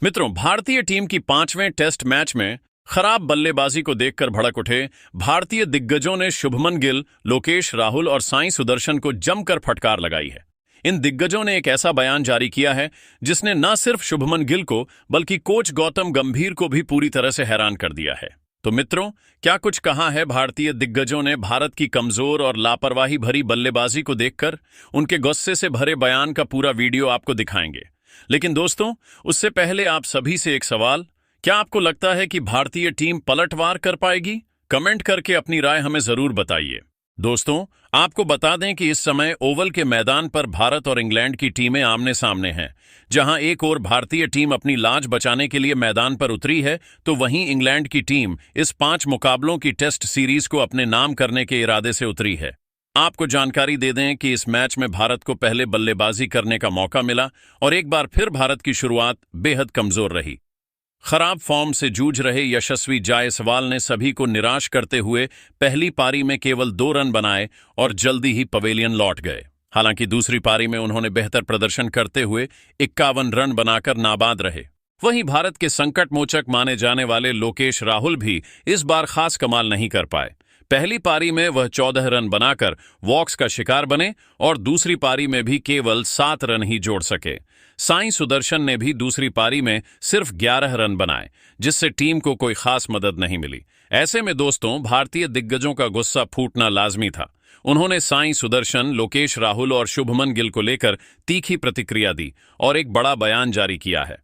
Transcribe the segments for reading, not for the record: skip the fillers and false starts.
मित्रों, भारतीय टीम की पांचवें टेस्ट मैच में खराब बल्लेबाजी को देखकर भड़क उठे भारतीय दिग्गजों ने शुभमन गिल, लोकेश राहुल और साई सुदर्शन को जमकर फटकार लगाई है। इन दिग्गजों ने एक ऐसा बयान जारी किया है जिसने न सिर्फ शुभमन गिल को बल्कि कोच गौतम गंभीर को भी पूरी तरह से हैरान कर दिया है। तो मित्रों, क्या कुछ कहा है भारतीय दिग्गजों ने भारत की कमजोर और लापरवाही भरी बल्लेबाजी को देखकर? उनके गुस्से से भरे बयान का पूरा वीडियो आपको दिखाएंगे। लेकिन दोस्तों, उससे पहले आप सभी से एक सवाल। क्या आपको लगता है कि भारतीय टीम पलटवार कर पाएगी? कमेंट करके अपनी राय हमें जरूर बताइए। दोस्तों, आपको बता दें कि इस समय ओवल के मैदान पर भारत और इंग्लैंड की टीमें आमने सामने हैं। जहां एक ओर भारतीय टीम अपनी लाज बचाने के लिए मैदान पर उतरी है, तो वहीं इंग्लैंड की टीम इस 5 मुकाबलों की टेस्ट सीरीज को अपने नाम करने के इरादे से उतरी है। आपको जानकारी दे दें कि इस मैच में भारत को पहले बल्लेबाजी करने का मौका मिला और एक बार फिर भारत की शुरुआत बेहद कमजोर रही। खराब फॉर्म से जूझ रहे यशस्वी जायसवाल ने सभी को निराश करते हुए पहली पारी में केवल 2 रन बनाए और जल्दी ही पवेलियन लौट गए। हालांकि दूसरी पारी में उन्होंने बेहतर प्रदर्शन करते हुए 51 रन बनाकर नाबाद रहे। वहीं भारत के संकट मोचक माने जाने वाले लोकेश राहुल भी इस बार खास कमाल नहीं कर पाए। पहली पारी में वह 14 रन बनाकर वॉक्स का शिकार बने और दूसरी पारी में भी केवल 7 रन ही जोड़ सके। साई सुदर्शन ने भी दूसरी पारी में सिर्फ 11 रन बनाए, जिससे टीम को कोई खास मदद नहीं मिली। ऐसे में दोस्तों, भारतीय दिग्गजों का गुस्सा फूटना लाजमी था। उन्होंने साई सुदर्शन, लोकेश राहुल और शुभमन गिल को लेकर तीखी प्रतिक्रिया दी और एक बड़ा बयान जारी किया है।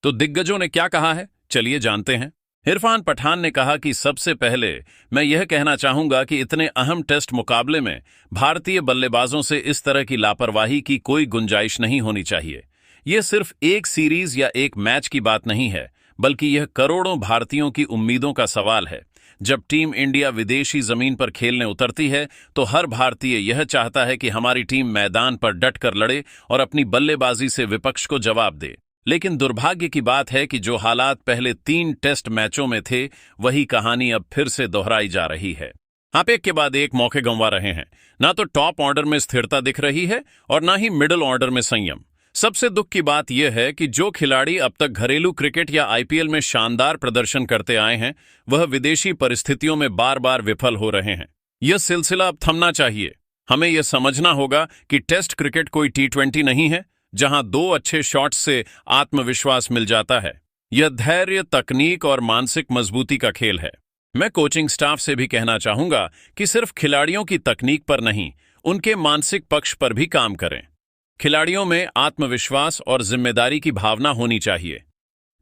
तो दिग्गजों ने क्या कहा है, चलिए जानते हैं। इरफान पठान ने कहा कि सबसे पहले मैं यह कहना चाहूंगा कि इतने अहम टेस्ट मुकाबले में भारतीय बल्लेबाजों से इस तरह की लापरवाही की कोई गुंजाइश नहीं होनी चाहिए। यह सिर्फ एक सीरीज या एक मैच की बात नहीं है, बल्कि यह करोड़ों भारतीयों की उम्मीदों का सवाल है। जब टीम इंडिया विदेशी जमीन पर खेलने उतरती है, तो हर भारतीय यह चाहता है कि हमारी टीम मैदान पर डटकर लड़े और अपनी बल्लेबाजी से विपक्ष को जवाब दे। लेकिन दुर्भाग्य की बात है कि जो हालात पहले 3 टेस्ट मैचों में थे, वही कहानी अब फिर से दोहराई जा रही है। आप एक के बाद एक मौके गंवा रहे हैं। ना तो टॉप ऑर्डर में स्थिरता दिख रही है और ना ही मिडिल ऑर्डर में संयम। सबसे दुख की बात यह है कि जो खिलाड़ी अब तक घरेलू क्रिकेट या आईपीएल में शानदार प्रदर्शन करते आए हैं, वह विदेशी परिस्थितियों में बार बार विफल हो रहे हैं। यह सिलसिला अब थमना चाहिए। हमें यह समझना होगा कि टेस्ट क्रिकेट कोई T20 नहीं है, जहां 2 अच्छे शॉट्स से आत्मविश्वास मिल जाता है। यह धैर्य, तकनीक और मानसिक मजबूती का खेल है। मैं कोचिंग स्टाफ से भी कहना चाहूंगा कि सिर्फ खिलाड़ियों की तकनीक पर नहीं, उनके मानसिक पक्ष पर भी काम करें। खिलाड़ियों में आत्मविश्वास और जिम्मेदारी की भावना होनी चाहिए।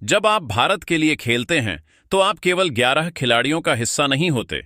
जब आप भारत के लिए खेलते हैं, तो आप केवल 11 खिलाड़ियों का हिस्सा नहीं होते।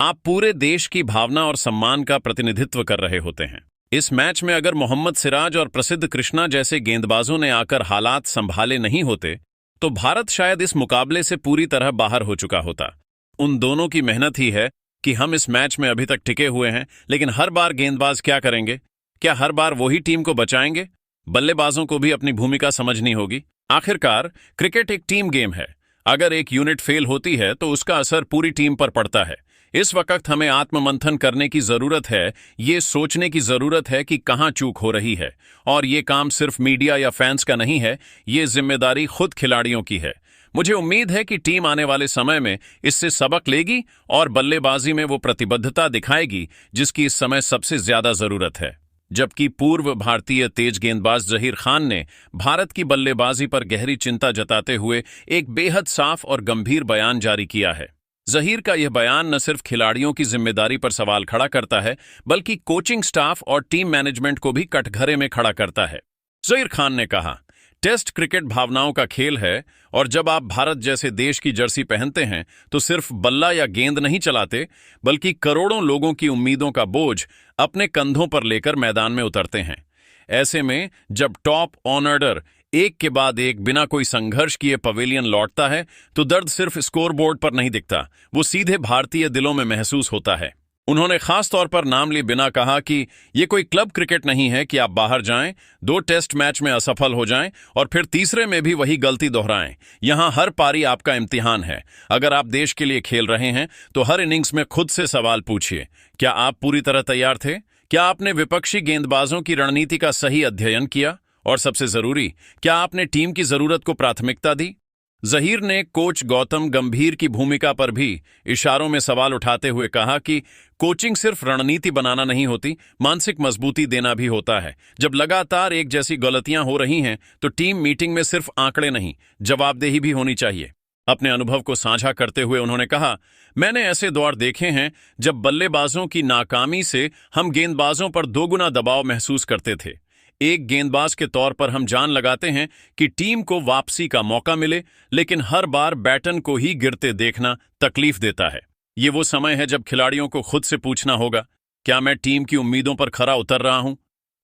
आप पूरे देश की भावना और सम्मान का प्रतिनिधित्व कर रहे होते हैं। इस मैच में अगर मोहम्मद सिराज और प्रसिद्ध कृष्णा जैसे गेंदबाजों ने आकर हालात संभाले नहीं होते, तो भारत शायद इस मुकाबले से पूरी तरह बाहर हो चुका होता। उन दोनों की मेहनत ही है कि हम इस मैच में अभी तक टिके हुए हैं। लेकिन हर बार गेंदबाज क्या करेंगे? क्या हर बार वही टीम को बचाएंगे? बल्लेबाजों को भी अपनी भूमिका समझनी होगी। आखिरकार क्रिकेट एक टीम गेम है। अगर एक यूनिट फेल होती है, तो उसका असर पूरी टीम पर पड़ता है। इस वक्त हमें आत्ममंथन करने की जरूरत है। ये सोचने की जरूरत है कि कहां चूक हो रही है। और ये काम सिर्फ मीडिया या फैंस का नहीं है, ये जिम्मेदारी खुद खिलाड़ियों की है। मुझे उम्मीद है कि टीम आने वाले समय में इससे सबक लेगी और बल्लेबाजी में वो प्रतिबद्धता दिखाएगी जिसकी इस समय सबसे ज्यादा जरूरत है। जबकि पूर्व भारतीय तेज गेंदबाज जहीर खान ने भारत की बल्लेबाजी पर गहरी चिंता जताते हुए एक बेहद साफ और गंभीर बयान जारी किया है। जहीर का यह बयान न सिर्फ खिलाड़ियों की जिम्मेदारी पर सवाल खड़ा करता है, बल्कि कोचिंग स्टाफ और टीम मैनेजमेंट को भी कटघरे में खड़ा करता है। जहीर खान ने कहा, टेस्ट क्रिकेट भावनाओं का खेल है और जब आप भारत जैसे देश की जर्सी पहनते हैं, तो सिर्फ बल्ला या गेंद नहीं चलाते, बल्कि करोड़ों लोगों की उम्मीदों का बोझ अपने कंधों पर लेकर मैदान में उतरते हैं। ऐसे में जब टॉप ऑर्डर एक के बाद एक बिना कोई संघर्ष किए पवेलियन लौटता है, तो दर्द सिर्फ स्कोरबोर्ड पर नहीं दिखता, वो सीधे भारतीय दिलों में महसूस होता है। उन्होंने खास तौर पर नाम लिए बिना कहा कि ये कोई क्लब क्रिकेट नहीं है कि आप बाहर जाएं, 2 टेस्ट मैच में असफल हो जाएं और फिर तीसरे में भी वही गलती दोहराएं। यहां हर पारी आपका इम्तिहान है। अगर आप देश के लिए खेल रहे हैं, तो हर इनिंग्स में खुद से सवाल पूछिए, क्या आप पूरी तरह तैयार थे? क्या आपने विपक्षी गेंदबाजों की रणनीति का सही अध्ययन किया? और सबसे जरूरी, क्या आपने टीम की जरूरत को प्राथमिकता दी? जहीर ने कोच गौतम गंभीर की भूमिका पर भी इशारों में सवाल उठाते हुए कहा कि कोचिंग सिर्फ रणनीति बनाना नहीं होती, मानसिक मजबूती देना भी होता है। जब लगातार एक जैसी गलतियां हो रही हैं तो टीम मीटिंग में सिर्फ आंकड़े नहीं, जवाबदेही भी होनी चाहिए। अपने अनुभव को साझा करते हुए उन्होंने कहा, मैंने ऐसे दौर देखे हैं जब बल्लेबाजों की नाकामी से हम गेंदबाजों पर दोगुना दबाव महसूस करते थे। एक गेंदबाज के तौर पर हम जान लगाते हैं कि टीम को वापसी का मौका मिले, लेकिन हर बार बैटन को ही गिरते देखना तकलीफ देता है। ये वो समय है जब खिलाड़ियों को खुद से पूछना होगा, क्या मैं टीम की उम्मीदों पर खरा उतर रहा हूं?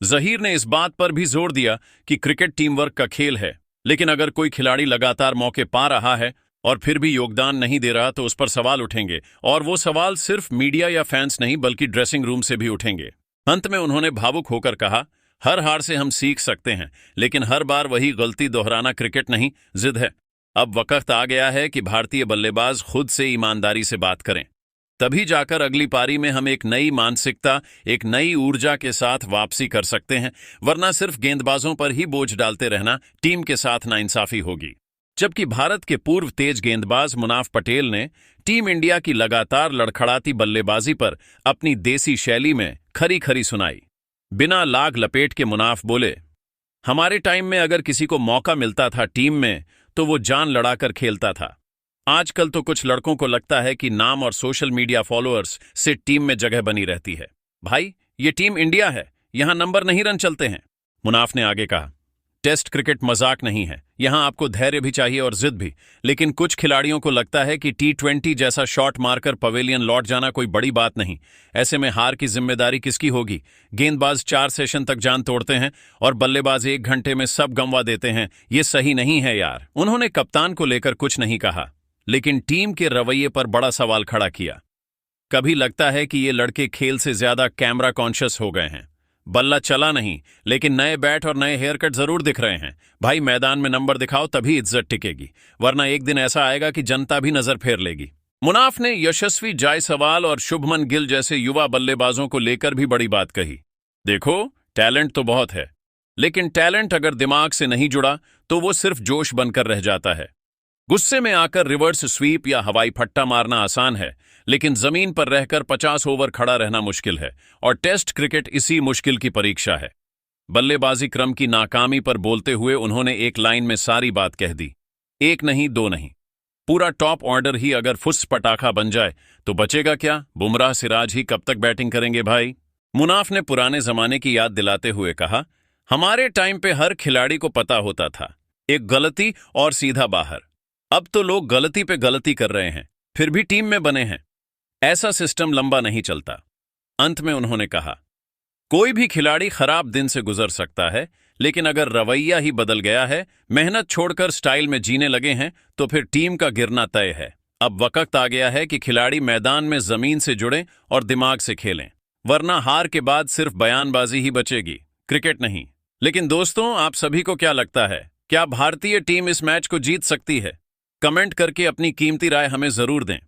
जहीर ने इस बात पर भी जोर दिया कि क्रिकेट टीम वर्क का खेल है, लेकिन अगर कोई खिलाड़ी लगातार मौके पा रहा है और फिर भी योगदान नहीं दे रहा तो उस पर सवाल उठेंगे, और वो सवाल सिर्फ मीडिया या फैंस नहीं बल्कि ड्रेसिंग रूम से भी उठेंगे। अंत में उन्होंने भावुक होकर कहा, हर हार से हम सीख सकते हैं, लेकिन हर बार वही गलती दोहराना क्रिकेट नहीं, जिद है। अब वक्त आ गया है कि भारतीय बल्लेबाज खुद से ईमानदारी से बात करें, तभी जाकर अगली पारी में हम एक नई मानसिकता, एक नई ऊर्जा के साथ वापसी कर सकते हैं, वरना सिर्फ गेंदबाजों पर ही बोझ डालते रहना टीम के साथ नाइंसाफी होगी। जबकि भारत के पूर्व तेज गेंदबाज मुनाफ पटेल ने टीम इंडिया की लगातार लड़खड़ाती बल्लेबाजी पर अपनी देसी शैली में खरी खरी सुनाई। बिना लाग लपेट के मुनाफ बोले, हमारे टाइम में अगर किसी को मौका मिलता था टीम में तो वो जान लड़ाकर खेलता था। आजकल तो कुछ लड़कों को लगता है कि नाम और सोशल मीडिया फॉलोअर्स से टीम में जगह बनी रहती है। भाई, ये टीम इंडिया है, यहां नंबर नहीं रन चलते हैं। मुनाफ ने आगे कहा, टेस्ट क्रिकेट मजाक नहीं है, यहां आपको धैर्य भी चाहिए और जिद भी। लेकिन कुछ खिलाड़ियों को लगता है कि T20 जैसा शॉट मारकर पवेलियन लौट जाना कोई बड़ी बात नहीं। ऐसे में हार की जिम्मेदारी किसकी होगी? गेंदबाज 4 सेशन तक जान तोड़ते हैं और बल्लेबाज 1 घंटे में सब गंवा देते हैं। ये सही नहीं है यार। उन्होंने कप्तान को लेकर कुछ नहीं कहा, लेकिन टीम के रवैये पर बड़ा सवाल खड़ा किया। कभी लगता है कि ये लड़के खेल से ज्यादा कैमरा कॉन्शियस हो गए हैं। बल्ला चला नहीं, लेकिन नए बैट और नए हेयर कट जरूर दिख रहे हैं। भाई, मैदान में नंबर दिखाओ तभी इज्जत टिकेगी, वरना एक दिन ऐसा आएगा कि जनता भी नजर फेर लेगी। मुनाफ ने यशस्वी जायसवाल और शुभमन गिल जैसे युवा बल्लेबाजों को लेकर भी बड़ी बात कही। देखो, टैलेंट तो बहुत है, लेकिन टैलेंट अगर दिमाग से नहीं जुड़ा तो वो सिर्फ जोश बनकर रह जाता है। गुस्से में आकर रिवर्स स्वीप या हवाई फट्टा मारना आसान है, लेकिन जमीन पर रहकर 50 ओवर खड़ा रहना मुश्किल है, और टेस्ट क्रिकेट इसी मुश्किल की परीक्षा है। बल्लेबाजी क्रम की नाकामी पर बोलते हुए उन्होंने एक लाइन में सारी बात कह दी। 1 नहीं 2 नहीं, पूरा टॉप ऑर्डर ही अगर फुस पटाखा बन जाए तो बचेगा क्या? बुमराह सिराज ही कब तक बैटिंग करेंगे भाई? मुनाफ ने पुराने जमाने की याद दिलाते हुए कहा, हमारे टाइम पे हर खिलाड़ी को पता होता था, एक गलती और सीधा बाहर। अब तो लोग गलती पे गलती कर रहे हैं, फिर भी टीम में बने हैं। ऐसा सिस्टम लंबा नहीं चलता। अंत में उन्होंने कहा, कोई भी खिलाड़ी खराब दिन से गुजर सकता है, लेकिन अगर रवैया ही बदल गया है, मेहनत छोड़कर स्टाइल में जीने लगे हैं, तो फिर टीम का गिरना तय है। अब वक्त आ गया है कि खिलाड़ी मैदान में जमीन से जुड़ें और दिमाग से खेलें, वरना हार के बाद सिर्फ बयानबाजी ही बचेगी, क्रिकेट नहीं। लेकिन दोस्तों, आप सभी को क्या लगता है, क्या भारतीय टीम इस मैच को जीत सकती है? कमेंट करके अपनी कीमती राय हमें जरूर दें।